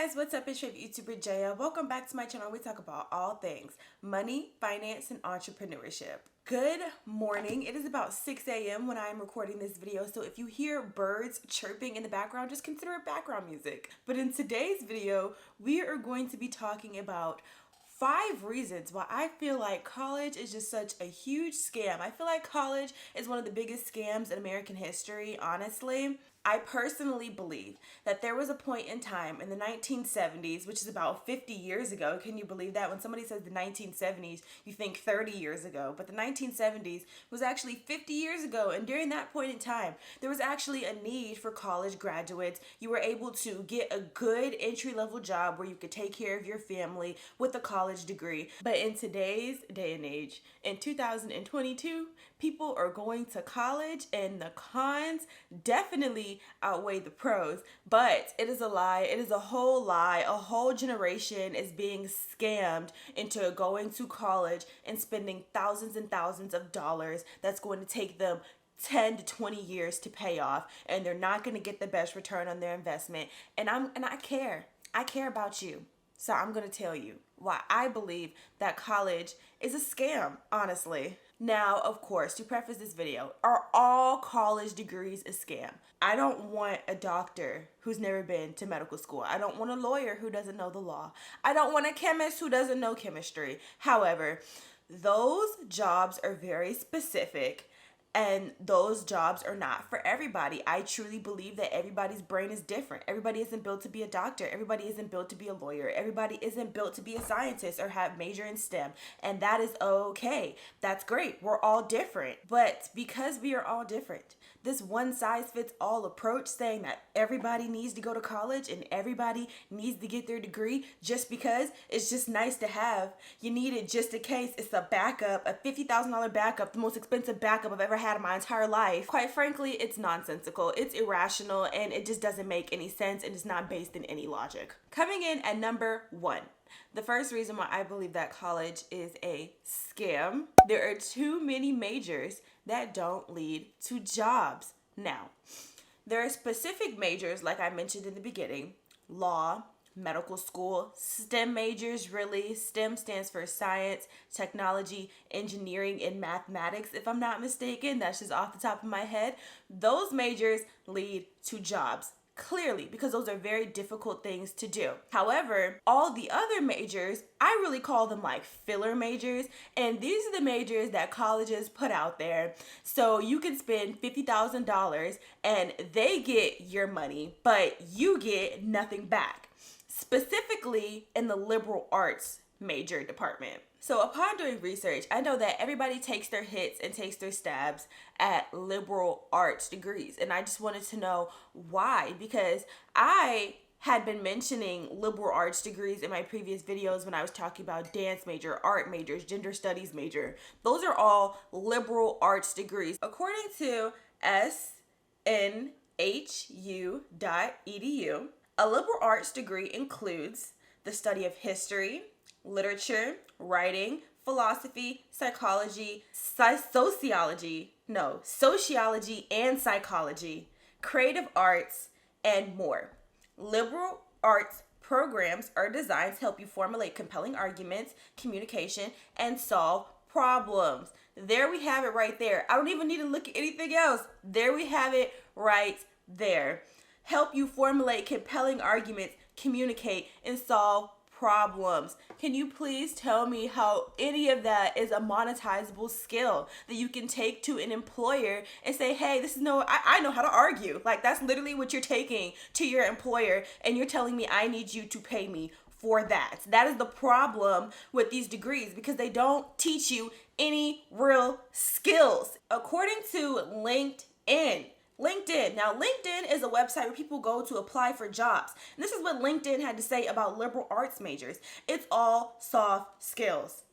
guys, what's up? It's your YouTuber Jaya. Welcome back to my channel. We talk about all things money, finance, and entrepreneurship. Good morning. It is about 6 a.m. when I am recording this video, so if you hear birds chirping in the background, just consider it background music. But in today's video, we are going to be talking about 5 reasons why I feel like college is just such a huge scam. I feel like college is one of the biggest scams in American history, honestly. I personally believe that there was a point in time in the 1970s, which is about 50 years ago. Can you believe that? When somebody says the 1970s, you think 30 years ago. But the 1970s was actually 50 years ago. And during that point in time, there was actually a need for college graduates. You were able to get a good entry-level job where you could take care of your family with a college degree. But in today's day and age, in 2022, people are going to college and the cons definitely outweigh the pros. But it is a lie. It is a whole lie. A whole generation is being scammed into going to college and spending thousands and thousands of dollars that's going to take them 10 to 20 years to pay off, and they're not going to get the best return on their investment. And I care. I care about you. So I'm going to tell you why I believe that college is a scam, honestly. Now, of course, to preface this video, are all college degrees a scam? I don't want a doctor who's never been to medical school. I don't want a lawyer who doesn't know the law. I don't want a chemist who doesn't know chemistry. However, those jobs are very specific, and those jobs are not for everybody. I truly believe that everybody's brain is different. Everybody isn't built to be a doctor. Everybody isn't built to be a lawyer. Everybody isn't built to be a scientist or have major in STEM. And that is okay. That's great. We're all different. But because we are all different, this one size fits all approach saying that everybody needs to go to college and everybody needs to get their degree just because it's just nice to have. You need it just in case. It's a backup, a $50,000 backup, the most expensive backup I've ever had in my entire life. Quite frankly, it's nonsensical, it's irrational, and it just doesn't make any sense, and it's not based in any logic. Coming in at number 1. The first reason why I believe that college is a scam: there are too many majors that don't lead to jobs. Now, there are specific majors, like I mentioned in the beginning: law, medical school, STEM majors, really. STEM stands for science, technology, engineering, and mathematics, if I'm not mistaken. That's just off the top of my head. Those majors lead to jobs, clearly, because those are very difficult things to do. However, all the other majors, I really call them like filler majors, and these are the majors that colleges put out there. So you can spend $50,000 and they get your money, but you get nothing back. Specifically in the liberal arts major department. So upon doing research, I know that everybody takes their hits and takes their stabs at liberal arts degrees. And I just wanted to know why, because I had been mentioning liberal arts degrees in my previous videos when I was talking about dance major, art majors, gender studies major. Those are all liberal arts degrees. According to snhu.edu, a liberal arts degree includes the study of history, literature, writing, philosophy, psychology, sociology, and psychology, creative arts, and more. Liberal arts programs are designed to help you formulate compelling arguments, communication, and solve problems. There we have it right there. I don't even need to look at anything else. There we have it right there. Help you formulate compelling arguments, communicate, and solve problems. Can you please tell me how any of that is a monetizable skill that you can take to an employer and say, hey, I know how to argue. Like, that's literally what you're taking to your employer, and you're telling me I need you to pay me for that. That is the problem with these degrees, because they don't teach you any real skills. According to LinkedIn. Now, LinkedIn is a website where people go to apply for jobs. And this is what LinkedIn had to say about liberal arts majors. It's all soft skills.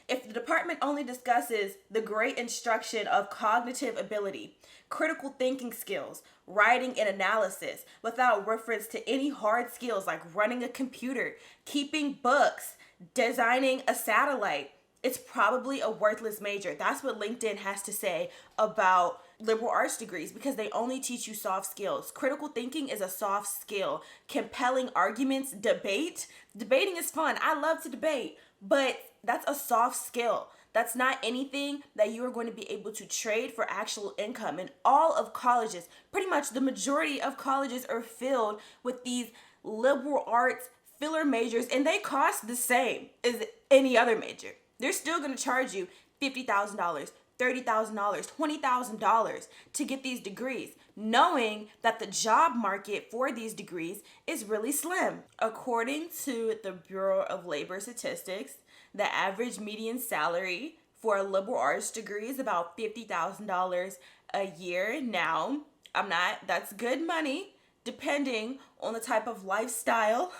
If the department only discusses the great instruction of cognitive ability, critical thinking skills, writing and analysis, without reference to any hard skills like running a computer, keeping books, designing a satellite, it's probably a worthless major. That's what LinkedIn has to say about liberal arts degrees, because they only teach you soft skills. Critical thinking is a soft skill. Compelling arguments, debating is fun. I love to debate, but that's a soft skill. That's not anything that you are going to be able to trade for actual income. And all of colleges, pretty much the majority of colleges, are filled with these liberal arts filler majors, and they cost the same as any other major. They're still going to charge you $50,000, $30,000, $20,000 to get these degrees, knowing that the job market for these degrees is really slim. According to the Bureau of Labor Statistics, the average median salary for a liberal arts degree is about $50,000 a year. Now, that's good money, depending on the type of lifestyle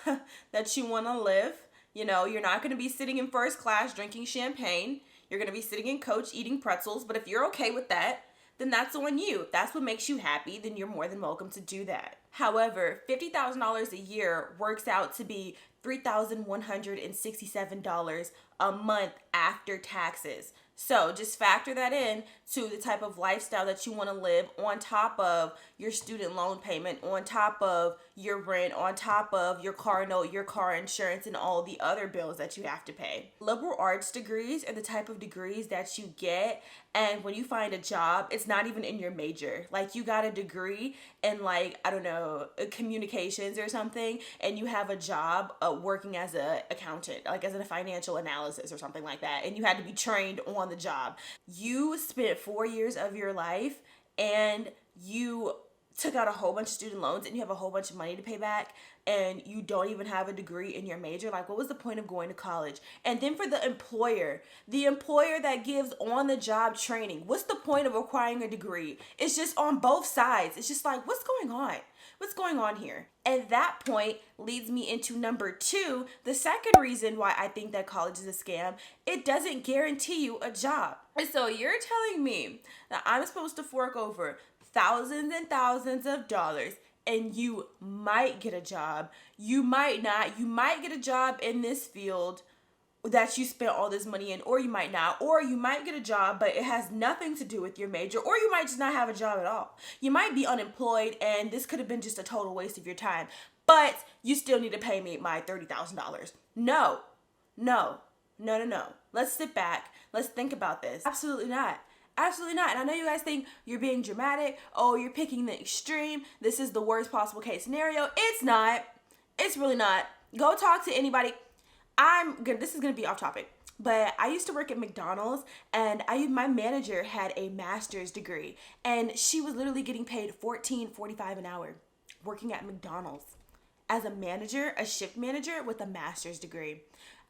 that you want to live. You know, you're not going to be sitting in first class drinking champagne. You're going to be sitting in coach eating pretzels. But if you're okay with that, then that's on you. If that's what makes you happy, then you're more than welcome to do that. However, $50,000 a year works out to be $3,167 a month after taxes. So just factor that in to the type of lifestyle that you want to live, on top of your student loan payment, on top of your rent, on top of your car note, your car insurance, and all the other bills that you have to pay. Liberal arts degrees are the type of degrees that you get, and when you find a job, it's not even in your major. Like, you got a degree in, like, I don't know, communications or something, and you have a job working as an accountant, like as a financial analysis or something like that, and you had to be trained on the job. You spent 4 years of your life and you took out a whole bunch of student loans and you have a whole bunch of money to pay back, and you don't even have a degree in your major. Like, what was the point of going to college? And then for the employer that gives on the job training, what's the point of acquiring a degree? It's just on both sides. It's just like, what's going on? What's going on here? And that point leads me into number 2, the second reason why I think that college is a scam. It doesn't guarantee you a job. And so you're telling me that I'm supposed to fork over thousands and thousands of dollars, and you might get a job. You might not. You might get a job in this field that you spent all this money in, or you might not, or you might get a job but it has nothing to do with your major, or you might just not have a job at all. You might be unemployed and this could have been just a total waste of your time, but you still need to pay me my $30,000. No. Let's sit back. Let's think about this. Absolutely not. Absolutely not. And I know you guys think you're being dramatic. Oh, you're picking the extreme. This is the worst possible case scenario. It's not. It's really not. Go talk to anybody. This is going to be off topic, but I used to work at McDonald's, and my manager had a master's degree, and she was literally getting paid $14.45 an hour working at McDonald's as a manager, a shift manager with a master's degree.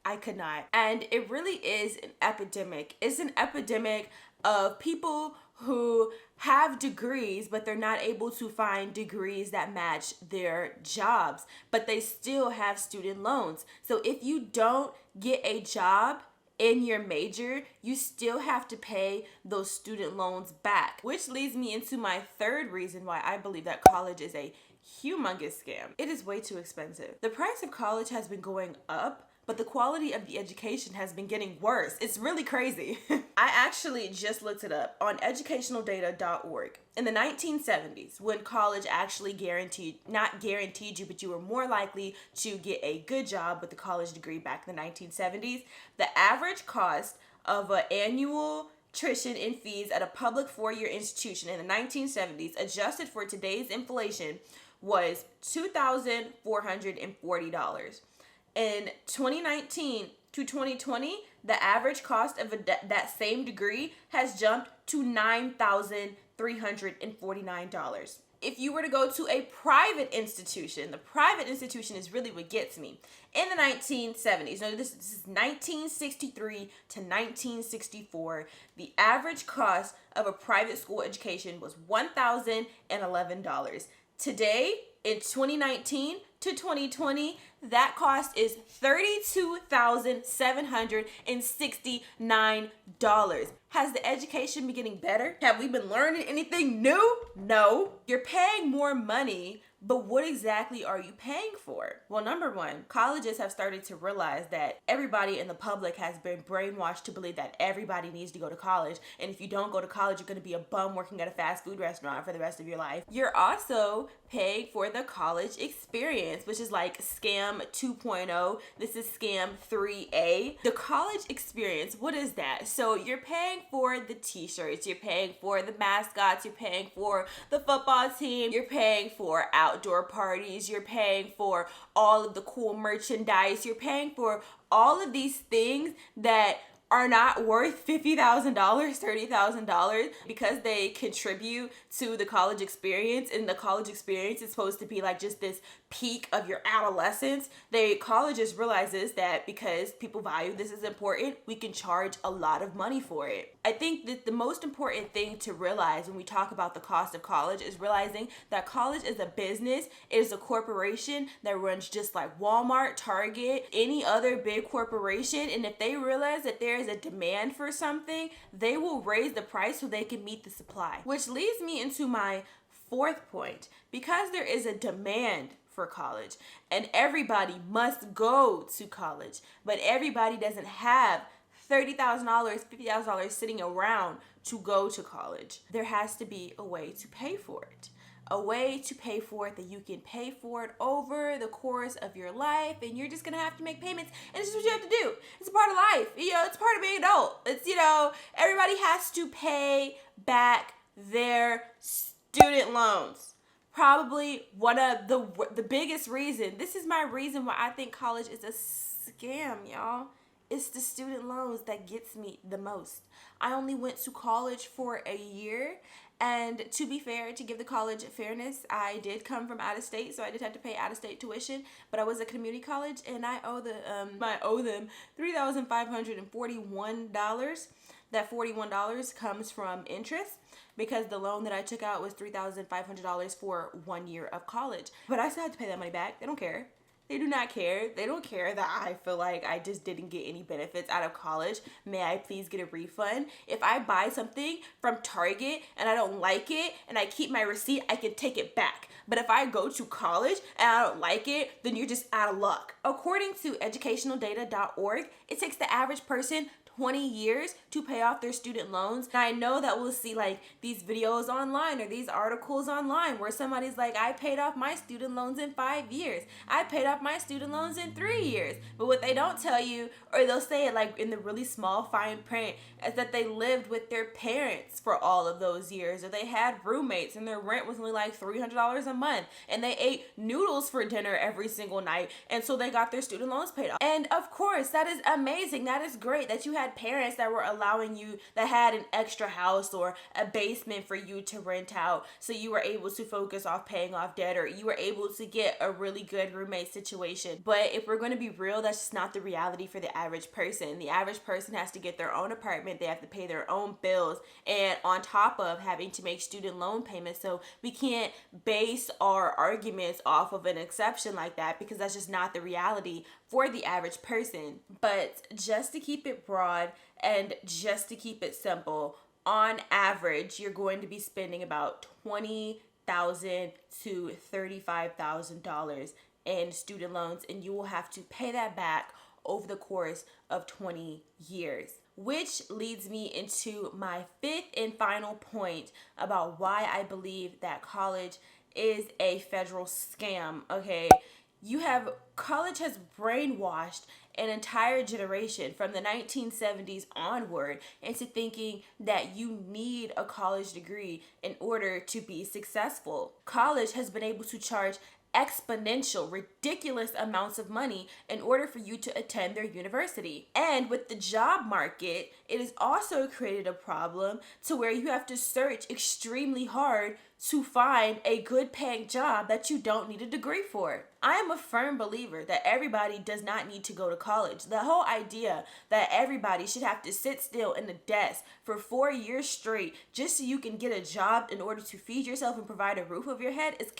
I could not. And it really is an epidemic. It's an epidemic of people who have degrees, but they're not able to find degrees that match their jobs, but they still have student loans. So if you don't get a job in your major, you still have to pay those student loans back, which leads me into my third reason why I believe that college is a humongous scam. It is way too expensive. The price of college has been going up, but the quality of the education has been getting worse. It's really crazy. I actually just looked it up on educationaldata.org. In the 1970s, when college actually not guaranteed you, but you were more likely to get a good job with a college degree back in the 1970s, the average cost of an annual tuition and fees at a public four-year institution in the 1970s, adjusted for today's inflation, was $2,440. In 2019 to 2020, the average cost of that same degree has jumped to $9,349. If you were to go to a private institution, the private institution is really what gets me. In the 1970s, no, this is 1963 to 1964, the average cost of a private school education was $1,011. Today, in 2019 to 2020, that cost is $32,769. Has the education been getting better? Have we been learning anything new? No. You're paying more money But what exactly are you paying for? Well, number one, colleges have started to realize that everybody in the public has been brainwashed to believe that everybody needs to go to college. And if you don't go to college, you're going to be a bum working at a fast food restaurant for the rest of your life. You're also paying for the college experience, which is like scam 2.0. This is scam 3A. The college experience, what is that? So you're paying for the t-shirts, you're paying for the mascots, you're paying for the football team, you're paying for outdoor parties, you're paying for all of the cool merchandise, you're paying for all of these things that are not worth $50,000, $30,000 because they contribute to the college experience, and the college experience is supposed to be like just this peak of your adolescence. Colleges realizes that because people value this is important, we can charge a lot of money for it. I think that the most important thing to realize when we talk about the cost of college is realizing that college is a business. It is a corporation that runs just like Walmart, Target, any other big corporation. And if they realize that there is a demand for something, they will raise the price so they can meet the supply. Which leads me into my fourth point. Because there is a demand for college and everybody must go to college, but everybody doesn't have $30,000, $50,000 sitting around to go to college, there has to be a way to pay for it. A way to pay for it that you can pay for it over the course of your life, and you're just gonna have to make payments, and it's just what you have to do. It's a part of life, it's part of being an adult. It's, everybody has to pay back their student loans. Probably one of the biggest reason, this is my reason why I think college is a scam, y'all. It's the student loans that gets me the most. I only went to college for a year, and to be fair, to give the college fairness, I did come from out of state, so I did have to pay out of state tuition, but I was at community college, and I owe them $3,541. That $41 comes from interest because the loan that I took out was $3,500 for 1 year of college. But I still have to pay that money back. They don't care. They do not care. They don't care that I feel like I just didn't get any benefits out of college. May I please get a refund? If I buy something from Target and I don't like it and I keep my receipt, I can take it back. But if I go to college and I don't like it, then you're just out of luck. According to educationaldata.org, it takes the average person 20 years to pay off their student loans. And I know that we'll see like these videos online or these articles online where somebody's like, I paid off my student loans in 5 years. I paid off my student loans in 3 years. But what they don't tell you, or they'll say it like in the really small fine print, is that they lived with their parents for all of those years, or they had roommates and their rent was only like $300 a month, and they ate noodles for dinner every single night, and so they got their student loans paid off. And of course, that is amazing. That is great that you had parents that were allowing you, that had an extra house or a basement for you to rent out, so you were able to focus off paying off debt, or you were able to get a really good roommate situation. But if we're going to be real, that's just not the reality for the average person. The average person has to get their own apartment, they have to pay their own bills, and on top of having to make student loan payments. So we can't base our arguments off of an exception like that, because that's just not the reality for the average person. But just to keep it broad and just to keep it simple, on average, you're going to be spending about $20,000 to $35,000 in student loans, and you will have to pay that back over the course of 20 years. Which leads me into my fifth and final point about why I believe that college is a federal scam. Okay, college has brainwashed an entire generation from the 1970s onward into thinking that you need a college degree in order to be successful. College has been able to charge exponential, ridiculous amounts of money in order for you to attend their university. And with the job market, it has also created a problem to where you have to search extremely hard to find a good paying job that you don't need a degree for. I am a firm believer that everybody does not need to go to college. The whole idea that everybody should have to sit still in a desk for 4 years straight just so you can get a job in order to feed yourself and provide a roof over your head is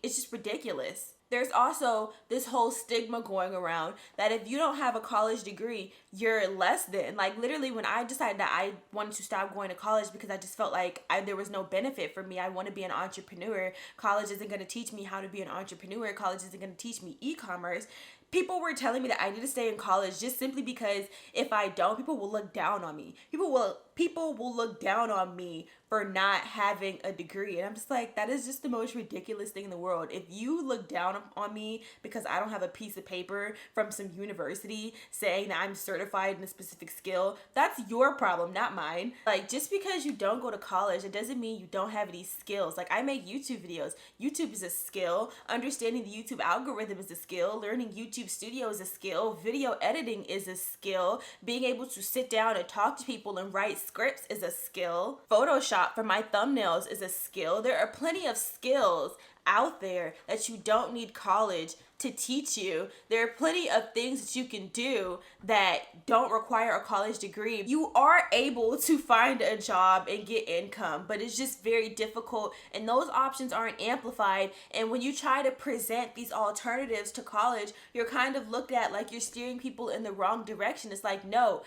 it's just ridiculous. there's also this whole stigma going around that if you don't have a college degree, you're less than. Like literally when I decided that I wanted to stop going to college because I just felt like there was no benefit for me. I want to be an entrepreneur. College isn't going to teach me how to be an entrepreneur. College isn't going to teach me e-commerce. People were telling me that I need to stay in college just simply because if I don't, people will look down on me. People will look down on me for not having a degree. And I'm just like, that is just the most ridiculous thing in the world. If you look down on me because I don't have a piece of paper from some university saying that I'm certified in a specific skill, that's your problem, not mine. Like, just because you don't go to college, it doesn't mean you don't have any skills. Like, I make YouTube videos. YouTube is a skill. Understanding the YouTube algorithm is a skill. Learning YouTube Studio is a skill. Video editing is a skill. Being able to sit down and talk to people and write scripts is a skill. Photoshop for my thumbnails is a skill. There are plenty of skills out there that you don't need college to teach you. There are plenty of things that you can do that don't require a college degree. You are able to find a job and get income, but it's just very difficult, and those options aren't amplified. And when you try to present these alternatives to college, you're kind of looked at like you're steering people in the wrong direction. It's like, no,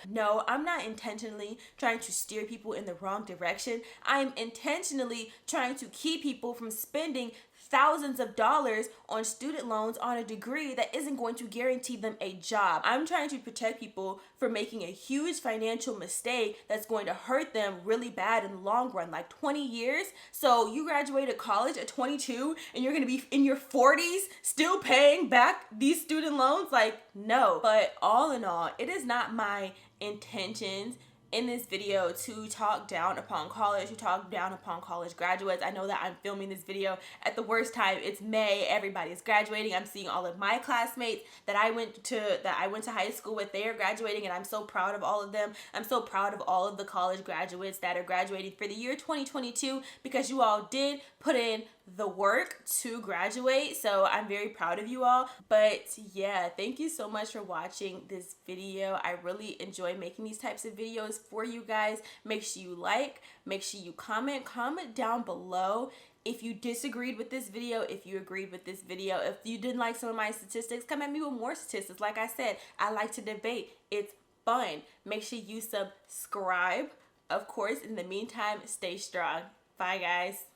I'm not intentionally trying to steer people in the wrong direction. I'm intentionally trying to keep people from spending thousands of dollars on student loans on a degree that isn't going to guarantee them a job. I'm trying to protect people from making a huge financial mistake that's going to hurt them really bad in the long run, like 20 years. So you graduated college at 22 and you're going to be in your 40s still paying back these student loans? Like, no. But all in all, it is not my intentions in this video to talk down upon college, to talk down upon college graduates. I know that I'm filming this video at the worst time. It's May, everybody's graduating. I'm seeing all of my classmates that I went to high school with. They are graduating and I'm so proud of all of them. I'm so proud of all of the college graduates that are graduating for the year 2022 because you all did put in the work to graduate. So I'm very proud of you all. But yeah, thank you so much for watching this video. I really enjoy making these types of videos for you guys. Make sure you like, make sure you comment down below if you disagreed with this video, if you agreed with this video, if you didn't like some of my statistics, come at me with more statistics. Like I said, I like to debate. It's fun. Make sure you subscribe. Of course, in the meantime, stay strong. Bye, guys.